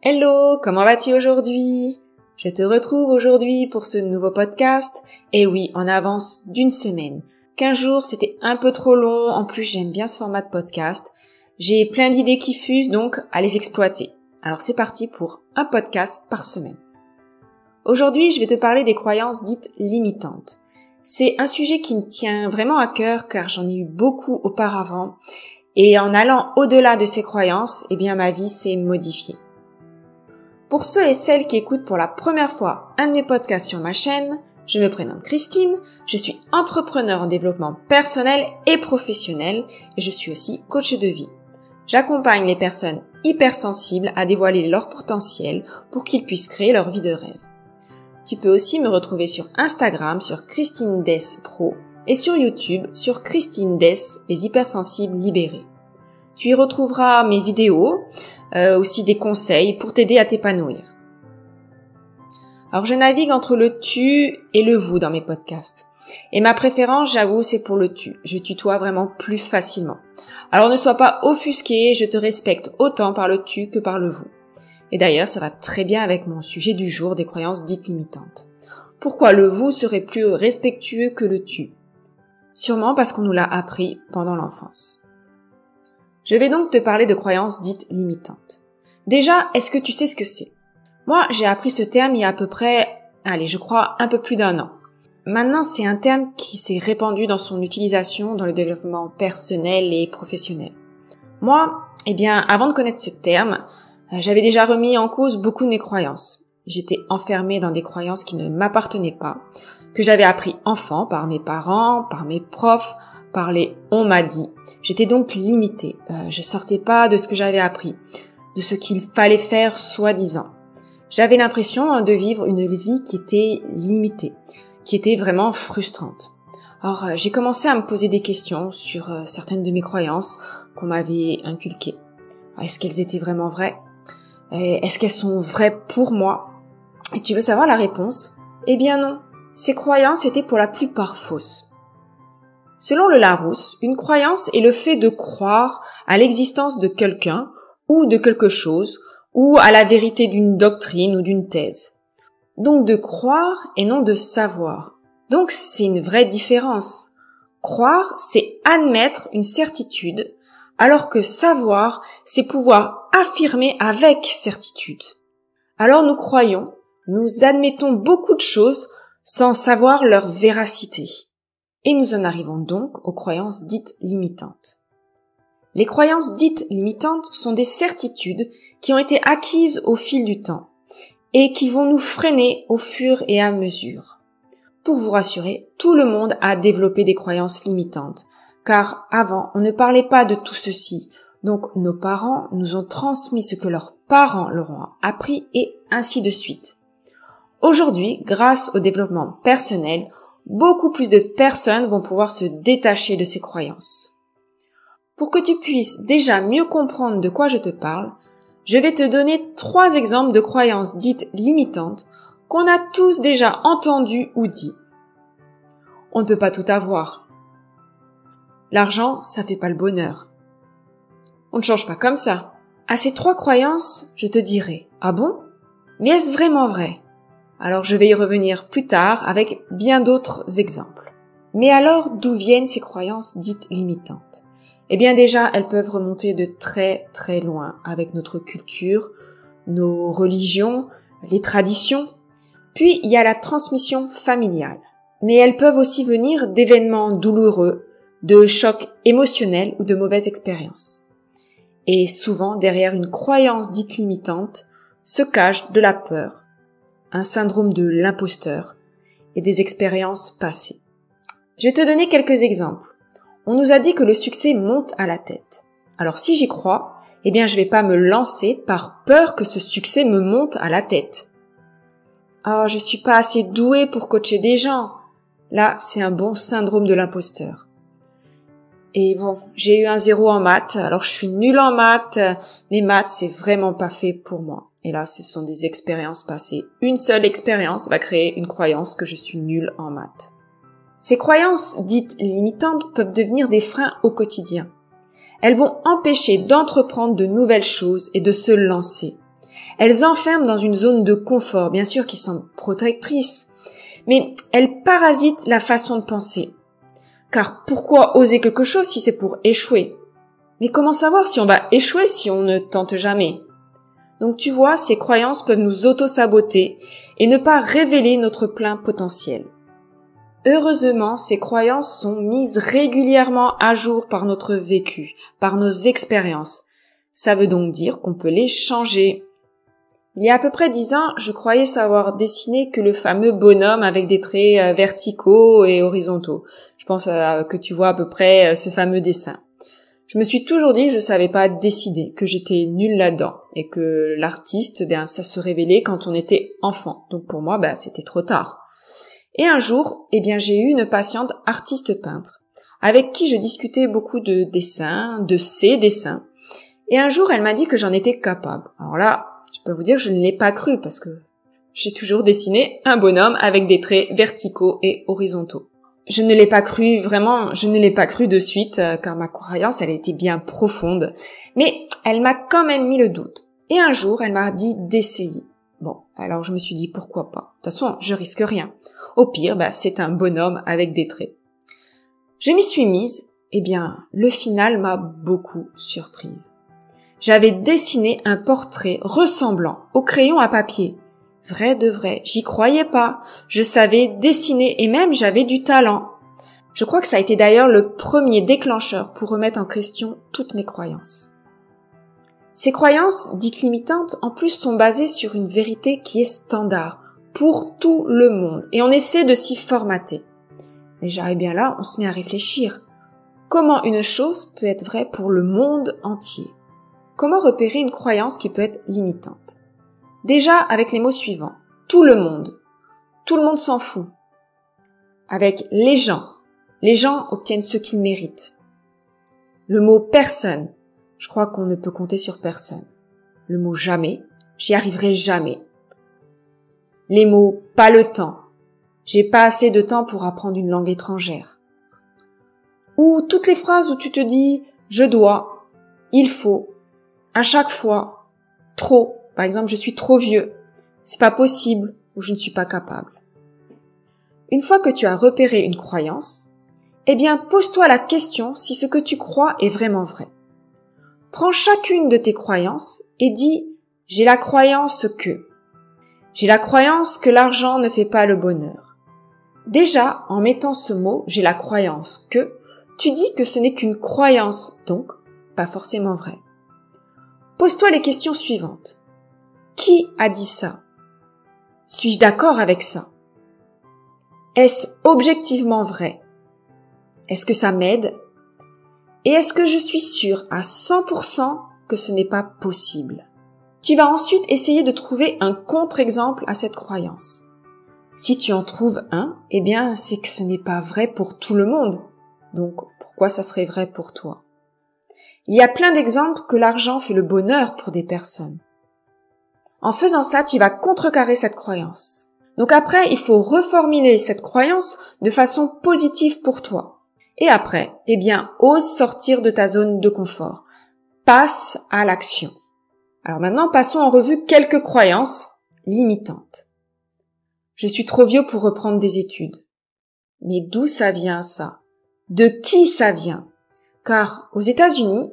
Hello, comment vas-tu aujourd'hui? Je te retrouve aujourd'hui pour ce nouveau podcast. Et oui, en avance d'une semaine. 15 jours, c'était un peu trop long. En plus, j'aime bien ce format de podcast. J'ai plein d'idées qui fusent, donc à les exploiter. Alors c'est parti pour un podcast par semaine. Aujourd'hui, je vais te parler des croyances dites limitantes. C'est un sujet qui me tient vraiment à cœur car j'en ai eu beaucoup auparavant. Et en allant au-delà de ces croyances, ma vie s'est modifiée. Pour ceux et celles qui écoutent pour la première fois un de mes podcasts sur ma chaîne, je me prénomme Christine, je suis entrepreneur en développement personnel et professionnel et je suis aussi coach de vie. J'accompagne les personnes hypersensibles à dévoiler leur potentiel pour qu'ils puissent créer leur vie de rêve. Tu peux aussi me retrouver sur Instagram sur Christine Dess Pro et sur YouTube sur Christine Dess, les hypersensibles libérés. Tu y retrouveras mes vidéos, aussi des conseils pour t'aider à t'épanouir. Alors je navigue entre le tu et le vous dans mes podcasts. Et ma préférence, j'avoue, c'est pour le tu. Je tutoie vraiment plus facilement. Alors ne sois pas offusqué, je te respecte autant par le tu que par le vous. Et d'ailleurs, ça va très bien avec mon sujet du jour des croyances dites limitantes. Pourquoi le vous serait plus respectueux que le tu? Sûrement parce qu'on nous l'a appris pendant l'enfance. Je vais donc te parler de croyances dites limitantes. Déjà, est-ce que tu sais ce que c'est? Moi, j'ai appris ce terme il y a à peu près, je crois, un peu plus d'1 an. Maintenant, c'est un terme qui s'est répandu dans son utilisation dans le développement personnel et professionnel. Moi, avant de connaître ce terme, j'avais déjà remis en cause beaucoup de mes croyances. J'étais enfermée dans des croyances qui ne m'appartenaient pas, que j'avais appris enfant par mes parents, par mes profs, par les « on m'a dit ». J'étais donc limitée. Je sortais pas de ce que j'avais appris, de ce qu'il fallait faire soi-disant. J'avais l'impression de vivre une vie qui était limitée, qui était vraiment frustrante. Alors, j'ai commencé à me poser des questions sur certaines de mes croyances qu'on m'avait inculquées. Est-ce qu'elles étaient vraiment vraies? Est-ce qu'elles sont vraies pour moi? Et tu veux savoir la réponse? Eh bien non, ces croyances étaient pour la plupart fausses. Selon le Larousse, une croyance est le fait de croire à l'existence de quelqu'un ou de quelque chose ou à la vérité d'une doctrine ou d'une thèse. Donc de croire et non de savoir. Donc c'est une vraie différence. Croire, c'est admettre une certitude, alors que savoir, c'est pouvoir affirmer avec certitude. Alors nous croyons, nous admettons beaucoup de choses sans savoir leur véracité. Et nous en arrivons donc aux croyances dites limitantes. Les croyances dites limitantes sont des certitudes qui ont été acquises au fil du temps et qui vont nous freiner au fur et à mesure. Pour vous rassurer, tout le monde a développé des croyances limitantes, car avant, on ne parlait pas de tout ceci, donc nos parents nous ont transmis ce que leurs parents leur ont appris et ainsi de suite. Aujourd'hui, grâce au développement personnel, beaucoup plus de personnes vont pouvoir se détacher de ces croyances. Pour que tu puisses déjà mieux comprendre de quoi je te parle, je vais te donner 3 exemples de croyances dites limitantes qu'on a tous déjà entendues ou dit. On ne peut pas tout avoir. L'argent, ça fait pas le bonheur. On ne change pas comme ça. À ces 3 croyances, je te dirai, ah bon? Mais est-ce vraiment vrai? Alors je vais y revenir plus tard avec bien d'autres exemples. Mais alors, d'où viennent ces croyances dites limitantes? Eh bien déjà, elles peuvent remonter de très très loin avec notre culture, nos religions, les traditions. Puis il y a la transmission familiale. Mais elles peuvent aussi venir d'événements douloureux, de chocs émotionnels ou de mauvaises expériences. Et souvent, derrière une croyance dite limitante, se cache de la peur, un syndrome de l'imposteur et des expériences passées. Je vais te donner quelques exemples. On nous a dit que le succès monte à la tête. Alors si j'y crois, je vais pas me lancer par peur que ce succès me monte à la tête. Ah, je suis pas assez douée pour coacher des gens. Là, c'est un bon syndrome de l'imposteur. Et bon, j'ai eu un 0 en maths, alors je suis nulle en maths. Les maths, c'est vraiment pas fait pour moi. Et là, ce sont des expériences passées. Une seule expérience va créer une croyance que je suis nulle en maths. Ces croyances dites limitantes peuvent devenir des freins au quotidien. Elles vont empêcher d'entreprendre de nouvelles choses et de se lancer. Elles enferment dans une zone de confort, bien sûr qui sont protectrices, mais elles parasitent la façon de penser. Car pourquoi oser quelque chose si c'est pour échouer? Mais comment savoir si on va échouer si on ne tente jamais? Donc tu vois, ces croyances peuvent nous auto-saboter et ne pas révéler notre plein potentiel. Heureusement, ces croyances sont mises régulièrement à jour par notre vécu, par nos expériences. Ça veut donc dire qu'on peut les changer. Il y a à peu près 10 ans, je croyais savoir dessiner que le fameux bonhomme avec des traits verticaux et horizontaux. Je pense que tu vois à peu près ce fameux dessin. Je me suis toujours dit que je savais pas dessiner, que j'étais nulle là-dedans et que l'artiste, ça se révélait quand on était enfant. Donc pour moi, c'était trop tard. Et un jour, j'ai eu une patiente artiste peintre avec qui je discutais beaucoup de dessins, de ses dessins. Et un jour, elle m'a dit que j'en étais capable. Alors là, je peux vous dire que je ne l'ai pas cru parce que j'ai toujours dessiné un bonhomme avec des traits verticaux et horizontaux. Je ne l'ai pas cru, vraiment, je ne l'ai pas cru de suite, car ma croyance, elle était bien profonde. Mais elle m'a quand même mis le doute. Et un jour, elle m'a dit d'essayer. Bon, alors je me suis dit, pourquoi pas? De toute façon, je risque rien. Au pire, c'est un bonhomme avec des traits. Je m'y suis mise, le final m'a beaucoup surprise. J'avais dessiné un portrait ressemblant au crayon à papier. Vrai de vrai, j'y croyais pas. Je savais dessiner et même j'avais du talent. Je crois que ça a été d'ailleurs le premier déclencheur pour remettre en question toutes mes croyances. Ces croyances, dites limitantes, en plus sont basées sur une vérité qui est standard pour tout le monde et on essaie de s'y formater. Déjà, là, on se met à réfléchir. Comment une chose peut être vraie pour le monde entier? Comment repérer une croyance qui peut être limitante? Déjà, avec les mots suivants. Tout le monde. Tout le monde s'en fout. Avec les gens. Les gens obtiennent ce qu'ils méritent. Le mot personne. Je crois qu'on ne peut compter sur personne. Le mot jamais. J'y arriverai jamais. Les mots pas le temps. J'ai pas assez de temps pour apprendre une langue étrangère. Ou toutes les phrases où tu te dis je dois, il faut, à chaque fois, trop. Par exemple, je suis trop vieux, c'est pas possible ou je ne suis pas capable. Une fois que tu as repéré une croyance, pose-toi la question si ce que tu crois est vraiment vrai. Prends chacune de tes croyances et dis « j'ai la croyance que ». J'ai la croyance que l'argent ne fait pas le bonheur. Déjà, en mettant ce mot « j'ai la croyance que », tu dis que ce n'est qu'une croyance, donc pas forcément vrai. Pose-toi les questions suivantes. Qui a dit ça? Suis-je d'accord avec ça? Est-ce objectivement vrai? Est-ce que ça m'aide? Et est-ce que je suis sûre à 100% que ce n'est pas possible? Tu vas ensuite essayer de trouver un contre-exemple à cette croyance. Si tu en trouves un, c'est que ce n'est pas vrai pour tout le monde. Donc, pourquoi ça serait vrai pour toi? Il y a plein d'exemples que l'argent fait le bonheur pour des personnes. En faisant ça, tu vas contrecarrer cette croyance. Donc après, il faut reformuler cette croyance de façon positive pour toi. Et après, ose sortir de ta zone de confort. Passe à l'action. Alors maintenant, passons en revue quelques croyances limitantes. Je suis trop vieux pour reprendre des études. Mais d'où ça vient ça? De qui ça vient? Car aux États-Unis,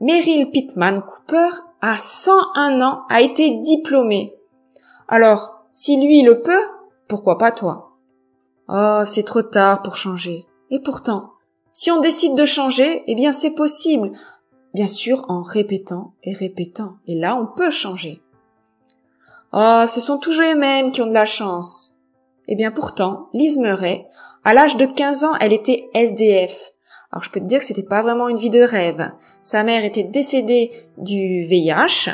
Merrill Pittman Cooper, à 101 ans, a été diplômé. Alors, si lui le peut, pourquoi pas toi? Oh, c'est trop tard pour changer. Et pourtant, si on décide de changer, c'est possible. Bien sûr, en répétant et répétant. Et là, on peut changer. Oh, ce sont toujours les mêmes qui ont de la chance. Pourtant, Liz Murray, à l'âge de 15 ans, elle était SDF. Alors, je peux te dire que c'était pas vraiment une vie de rêve. Sa mère était décédée du VIH.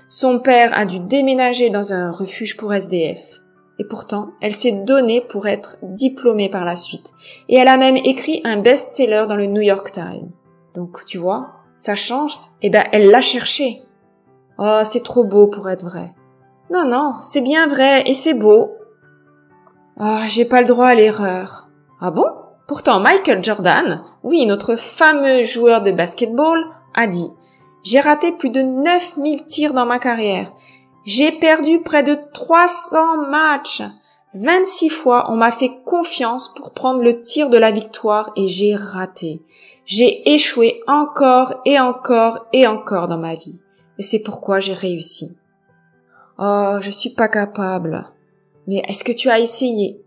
Son père a dû déménager dans un refuge pour SDF. Et pourtant, elle s'est donnée pour être diplômée par la suite. Et elle a même écrit un best-seller dans le New York Times. Donc, tu vois, sa chance, elle l'a cherché. Oh, c'est trop beau pour être vrai. Non, c'est bien vrai et c'est beau. Oh, j'ai pas le droit à l'erreur. Ah bon? Pourtant, Michael Jordan, oui, notre fameux joueur de basketball, a dit « J'ai raté plus de 9000 tirs dans ma carrière. J'ai perdu près de 300 matchs. 26 fois, on m'a fait confiance pour prendre le tir de la victoire et j'ai raté. J'ai échoué encore et encore et encore dans ma vie. Et c'est pourquoi j'ai réussi. Oh, je suis pas capable. Mais est-ce que tu as essayé?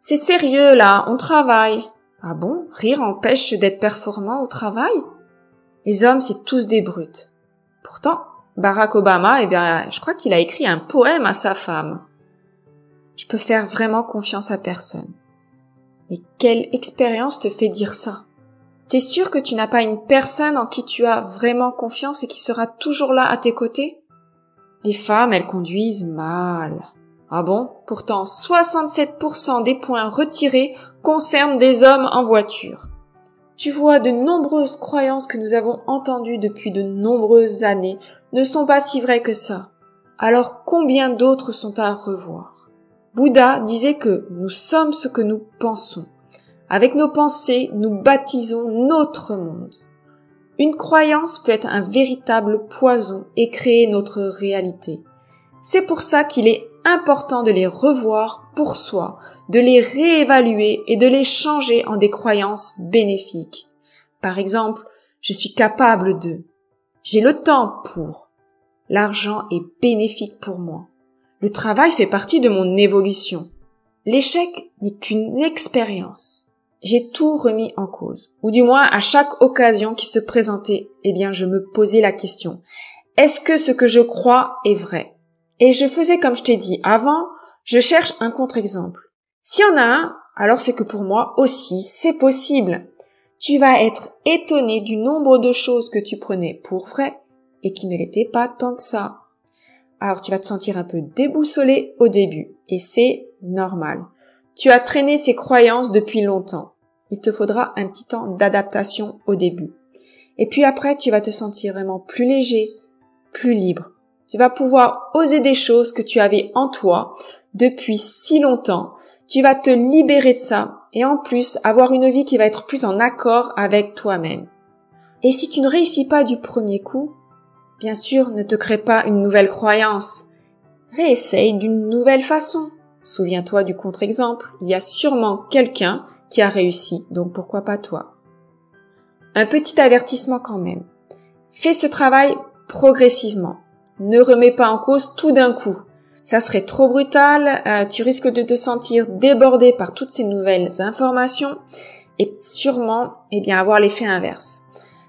C'est sérieux là, on travaille. Ah bon? Rire empêche d'être performant au travail? Les hommes, c'est tous des brutes. Pourtant, Barack Obama, je crois qu'il a écrit un poème à sa femme. Je peux faire vraiment confiance à personne. Mais quelle expérience te fait dire ça? T'es sûr que tu n'as pas une personne en qui tu as vraiment confiance et qui sera toujours là à tes côtés? Les femmes, elles conduisent mal. Ah bon? Pourtant, 67% des points retirés concernent des hommes en voiture. Tu vois, de nombreuses croyances que nous avons entendues depuis de nombreuses années ne sont pas si vraies que ça. Alors combien d'autres sont à revoir? Bouddha disait que nous sommes ce que nous pensons. Avec nos pensées, nous baptisons notre monde. Une croyance peut être un véritable poison et créer notre réalité. C'est pour ça qu'il est important de les revoir pour soi, de les réévaluer et de les changer en des croyances bénéfiques. Par exemple, je suis capable de. J'ai le temps pour. L'argent est bénéfique pour moi. Le travail fait partie de mon évolution. L'échec n'est qu'une expérience. J'ai tout remis en cause. Ou du moins, à chaque occasion qui se présentait, je me posais la question. Est-ce que ce que je crois est vrai? Et je faisais comme je t'ai dit avant, je cherche un contre-exemple. S'il y en a un, alors c'est que pour moi aussi, c'est possible. Tu vas être étonné du nombre de choses que tu prenais pour vraies et qui ne l'étaient pas tant que ça. Alors tu vas te sentir un peu déboussolé au début, et c'est normal. Tu as traîné ces croyances depuis longtemps. Il te faudra un petit temps d'adaptation au début. Et puis après, tu vas te sentir vraiment plus léger, plus libre. Tu vas pouvoir oser des choses que tu avais en toi depuis si longtemps. Tu vas te libérer de ça et en plus avoir une vie qui va être plus en accord avec toi-même. Et si tu ne réussis pas du premier coup, bien sûr, ne te crée pas une nouvelle croyance. Réessaye d'une nouvelle façon. Souviens-toi du contre-exemple. Il y a sûrement quelqu'un qui a réussi, donc pourquoi pas toi? Un petit avertissement quand même. Fais ce travail progressivement. Ne remets pas en cause tout d'un coup. Ça serait trop brutal, tu risques de te sentir débordé par toutes ces nouvelles informations et sûrement, avoir l'effet inverse.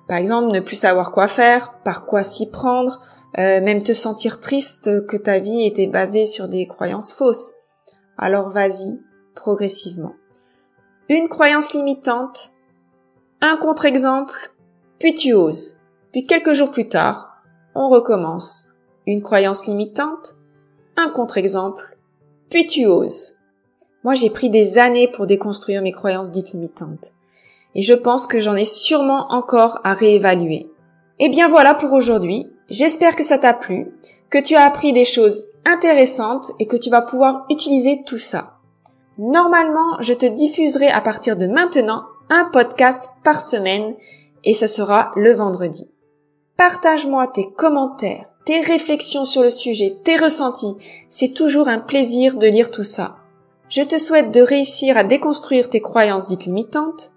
Par exemple, ne plus savoir quoi faire, par quoi s'y prendre, même te sentir triste que ta vie était basée sur des croyances fausses. Alors vas-y, progressivement. Une croyance limitante, un contre-exemple, puis tu oses. Puis quelques jours plus tard, on recommence. Une croyance limitante, un contre-exemple, puis tu oses. Moi, j'ai pris des années pour déconstruire mes croyances dites limitantes. Et je pense que j'en ai sûrement encore à réévaluer. Et bien voilà pour aujourd'hui. J'espère que ça t'a plu, que tu as appris des choses intéressantes et que tu vas pouvoir utiliser tout ça. Normalement, je te diffuserai à partir de maintenant un podcast par semaine et ce sera le vendredi. Partage-moi tes commentaires, tes réflexions sur le sujet, tes ressentis. C'est toujours un plaisir de lire tout ça. Je te souhaite de réussir à déconstruire tes croyances dites limitantes,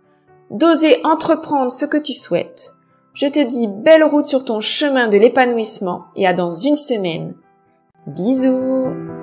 d'oser entreprendre ce que tu souhaites. Je te dis belle route sur ton chemin de l'épanouissement et à dans une semaine. Bisous!